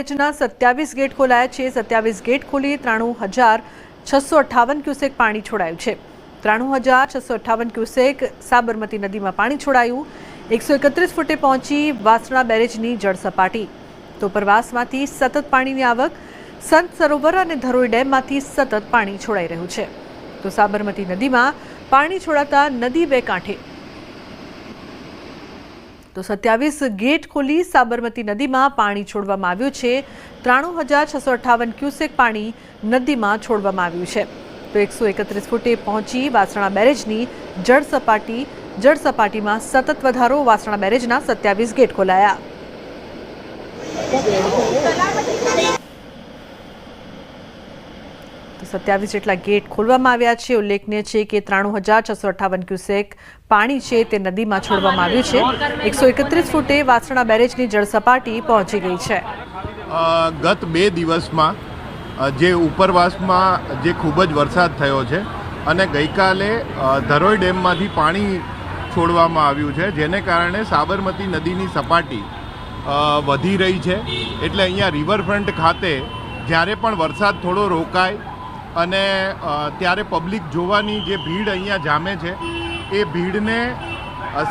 બેરેજના 27 gate ખોલાયા છે। 27 gate ખોલી 93,658 cusec પાણી છોડાયું છે। 93,658 ક્યુસેક સાબરમતી નદીમાં પાણી છોડાયું। 131 ફૂટે પહોંચી વાસણા બેરેજની જળ સપાટી। તો ઉપરવાસમાંથી સતત પાણીની આવક, સંત સરોવર અને ધરોઈ ડેમમાંથી સતત પાણી છોડાઈ રહ્યું છે। તો સાબરમતી નદીમાં પાણી છોડાતા નદી બે કાંઠે। તો 27 ગેટ ખોલી સાબરમતી નદીમાં પાણી છોડવામાં આવ્યું છે। 93,658 ક્યુસેક પાણી નદીમાં છોડવામાં આવ્યું છે। તો 131 ફૂટે પહોંચી વાસણા બેરેજની જળ સપાટીમાં સતત વધારો। વાસણા બેરેજના 27 ગેટ ખોલાયા। તો 27 જેટલા ગેટ ખોલવામાં આવ્યા છે। ઉલ્લેખનીય છે કે 93,658 ક્યુસેક પાણી છે તે નદીમાં છોડવામાં આવ્યું છે। 131 ફૂટે વાસણા બેરેજની જળ સપાટી પહોંચી ગઈ છે। ગત 2 દિવસમાં જે ઉપરવાસમાં જે ખૂબ જ વરસાદ થયો છે અને ગઈકાલે ધરોઈ ડેમમાંથી પાણી છોડવામાં આવ્યું છે, જેને કારણે સાબરમતી નદીની સપાટી વધી રહી છે। એટલે અહીંયા રિવરફ્રન્ટ ખાતે જ્યારે પણ વરસાદ થોડો રોકાય અને ત્યારે પબ્લિક જોવાની જે ભીડ અહીંયા જામે છે, એ ભીડને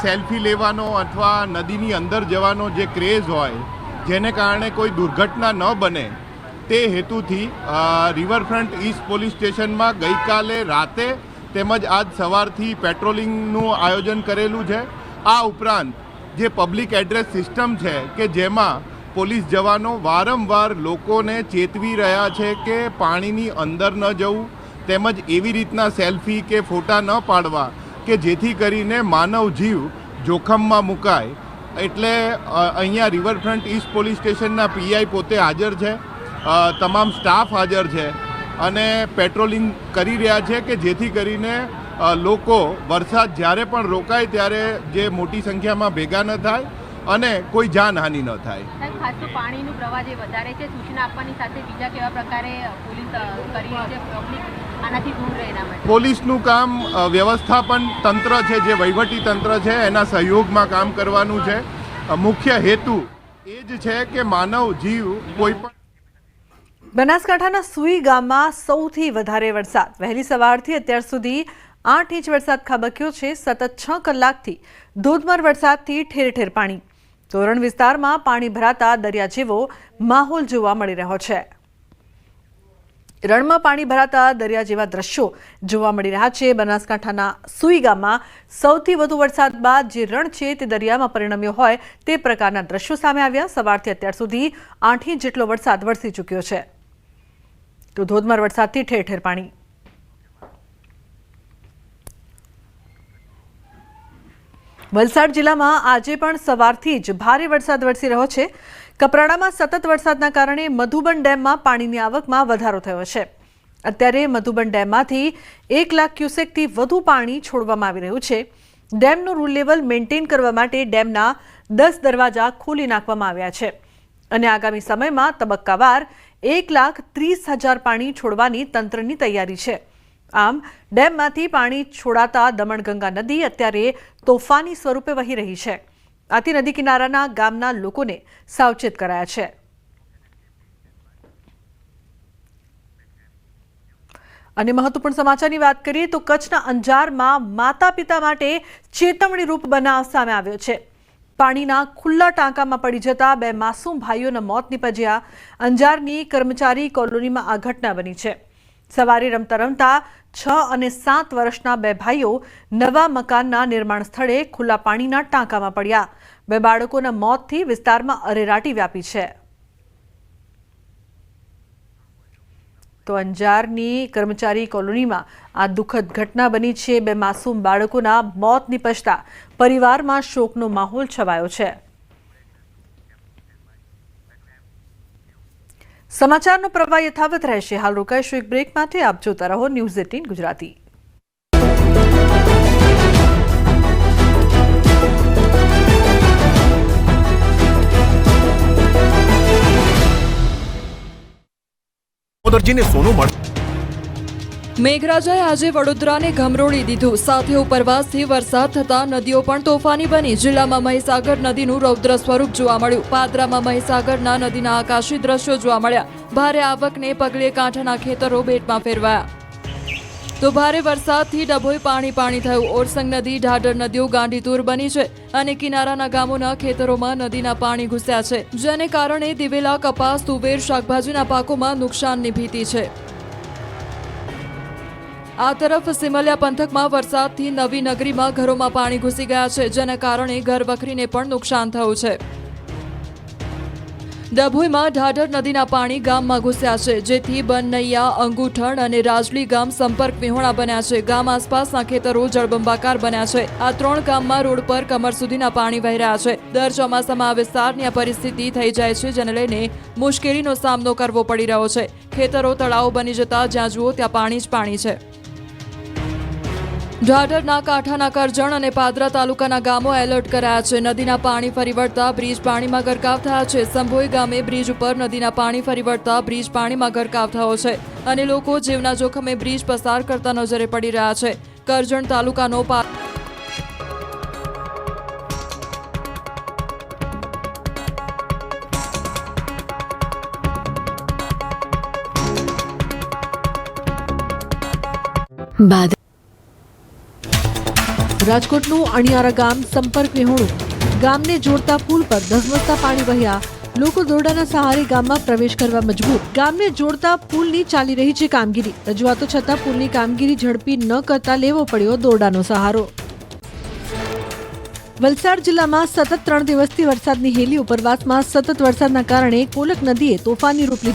સેલ્ફી લેવાનો અથવા નદીની અંદર જવાનો જે ક્રેઝ હોય, જેને કારણે કોઈ દુર્ઘટના ન બને તે હેતુથી રિવરફ્રન્ટ ઈસ્ટ પોલીસ સ્ટેશનમાં ગઈકાલે રાતે તેમજ આજ સવારથી પેટ્રોલિંગનું આયોજન કરેલું છે। આ ઉપરાંત જે પબ્લિક એડ્રેસ સિસ્ટમ છે કે જેમાં પોલીસ જવાનો વારંવાર લોકોને ચેતવી રહ્યા છે કે પાણીની અંદર ન જવું, તેમજ એવી રીતના સેલ્ફી કે ફોટા ન પાડવા કે જેથી કરીને માનવ જીવ જોખમમાં મુકાય। એટલે અહીંયા રિવરફ્રન્ટ ઈસ્ટ પોલીસ સ્ટેશનના પીઆઈ પોતે હાજર છે, તમામ સ્ટાફ હાજર છે અને પેટ્રોલિંગ કરી રહ્યા છે કે જેથી કરીને લોકો વરસાદ જ્યારે પણ રોકાય ત્યારે જે મોટી સંખ્યામાં ભેગા ન થાય અને કોઈ જાનહાનિ ન થાય। ખાસ તો પાણીનું પ્રવાહ જે વધારે છે, સૂચના આપવાની સાથે બીજા કેવા પ્રકારે પોલીસ કરી રહી છે પબ્લિક આનાથી દૂર રહે એના માટે? પોલીસનું કામ વ્યવસ્થાપન તંત્ર છે, જે વહીવટી તંત્ર છે, એના સહયોગમાં કામ કરવાનું છે। મુખ્ય હેતુ એ જ છે કે માનવ જીવ કોઈ પણ। બનાસકાંઠાના સુઈ ગામમાં સૌથી વધારે વરસાદ। વહેલી સવારથી અત્યાર સુધી 8 ઇંચ વરસાદ ખાબક્યો છે। સતત 6 કલાકથી ધોધમાર વરસાદથી ઠેર ઠેર પાણી। તોરણ વિસ્તારમાં પાણી ભરાતા દરિયા જેવો માહોલ જોવા મળી રહ્યો છે। રણમાં પાણી ભરાતા દરિયા જેવા દ્રશ્યો જોવા મળી રહ્યા છે। બનાસકાંઠાના સુઈ ગામમાં સૌથી વધુ વરસાદ બાદ જે રણ છે તે દરિયામાં પરિણમ્યો હોય તે પ્રકારના દ્રશ્યો સામે આવ્યા। સવારથી અત્યાર સુધી 8 ઇંચ જેટલો વરસાદ વરસી ચૂક્યો છે। તો ધોધમાર વરસાદથી ઠેર ઠેર પાણી। વલસાડ જિલ્લામાં આજે પણ સવારથી જ ભારે વરસાદ વરસી રહ્યો છે। કપરાડામાં સતત વરસાદના કારણે મધુબન ડેમમાં પાણીની આવકમાં વધારો થયો છે। અત્યારે મધુબન ડેમમાંથી 1 લાખ ક્યુસેકથી વધુ પાણી છોડવામાં આવી રહ્યું છે। ડેમનું રૂલ લેવલ મેન્ટેન કરવા માટે ડેમના 10 દરવાજા ખોલી નાખવામાં આવ્યા છે અને આગામી સમયમાં તબક્કાવાર 1,30,000 પાણી છોડવાની તંત્રની તૈયારી છે। આમ ડેમમાંથી પાણી છોડાતા દમણગંગા નદી અત્યારે તોફાની સ્વરૂપે વહી રહી છે। આથી નદી કિનારાના ગામના લોકોને સાવચેત કરાયા છે। અને મહત્વપૂર્ણ સમાચારની વાત કરીએ તો કચ્છના અંજારમાં માતા પિતા માટે ચેતવણીરૂપ બનાવ સામે આવ્યો છે। પાણીના ખુલ્લા ટાંકામાં પડી જતા 2 માસૂમ ભાઈઓના મોત નીપજ્યા। અંજારની કર્મચારી કોલોનીમાં આ ઘટના બની છે। સવારે રમતા રમતા 6 અને 7 વર્ષના 2 ભાઈઓ નવા મકાનના નિર્માણ સ્થળે ખુલ્લા પાણીના ટાંકામાં પડ્યા। 2 બાળકોના મોતથી વિસ્તારમાં અરેરાટી વ્યાપી છે। તો અંજારની કર્મચારી કોલોનીમાં આ દુઃખદ ઘટના બની છે। 2 માસૂમ બાળકોના મોત નીપજતા પરિવારમાં શોકનો માહોલ છવાયો છે। સમાચારનો પ્રવાહ યથાવત રહેશે। હાલ રોકાઈશું એક બ્રેક માટે। આપ જોતા રહો ન્યૂઝ 18 ગુજરાતી। દરજીને સોનું મળે મેઘરાજાએ આજે વડોદરાને ગમરોળી દીધું. સાથે ઉપરવાસથી વરસાદ થતા નદીઓ પણ તોફાની બની. જિલ્લામાં મહીસાગર નદીનું રૌદ્ર સ્વરૂપ જોવા મળ્યું. પાદરામાં મહીસાગરના નદીના આકાશી દ્રશ્યો જોવા મળ્યા. ભારે આવકને પગલે કાંઠાના ખેતરો બેટમાં ફેરવાયા. તો ભારે વરસાદથી ડભોઈ પાણી થયું. ઓરસંગ નદી, ઢાઢર નદીઓ ગાંડીતુર બની છે અને કિનારાના ગામોના ખેતરોમાં નદીના પાણી ઘૂસ્યા છે, જેને કારણે દિવેલા, કપાસ, તુવેર, શાકભાજીના પાકોમાં નુકસાનની ભીતિ છે. આ તરફ સિમલિયા પંથકમાં વરસાદથી નવી નગરીમાં ઘરોમાં પાણી ઘૂસી ગયા છે, જેના કારણે ઘરવખરીને પણ નુકસાન થયું છે. ડભોઈમાં ઢાઢર નદીના પાણી ગામમાં ઘૂસ્યા છે, જેથી બનૈયા, અંગુઠણ અને રાજલી ગામ સંપર્ક વિહોણા બન્યા છે. ગામ આસપાસના ખેતરો જળબંબાકાર બન્યા છે. આ 3 ગામમાં રોડ પર કમર સુધીના પાણી વહી રહ્યા છે. દર ચોમાસામાં આ વિસ્તારની આ પરિસ્થિતિ થઈ જાય છે, જેને લઈને મુશ્કેલીનો સામનો કરવો પડી રહ્યો છે. ખેતરો તળાવો બની જતા જ્યાં જુઓ ત્યાં પાણી જ પાણી છે. ઢાઢરના કાંઠાના કરજણ અને પાદરા તાલુકાના ગામો એલર્ટ કરાયા છે. નદીના પાણી ફરી વળતા બ્રિજ પાણીમાં ગરકાવ થયા છે. સંભોઈ ગામે બ્રિજ ઉપર નદીના પાણી ફરી વળતા બ્રિજ પાણીમાં ગરકાવ થયો છે અને લોકો જીવના જોખમે બ્રિજ પસાર કરતા નજરે પડી રહ્યા છે. કરજણ તાલુકાનો રાજકોટનું અણિયારા ગામ સંપર્ક વિહોણું. ગામને જોડતા પુલ પર ધસમસતા પાણી વહ્યા. લોકો દોરડાના સહારે ગામમાં પ્રવેશ કરવા મજબૂર. ગામને જોડતા પુલની ચાલી રહી છે કામગીરી. રજૂઆતો છતાં પુલની કામગીરી ઝડપી ન કરતા લેવો પડ્યો દોરડાનો સહારો. વલસાડ જિલ્લામાં સતત 3 દિવસથી વરસાદની હેલી. ઉપરવાસમાં સતત વરસાદના કારણે કોલક નદીએ તોફાની રૂપ લીધું.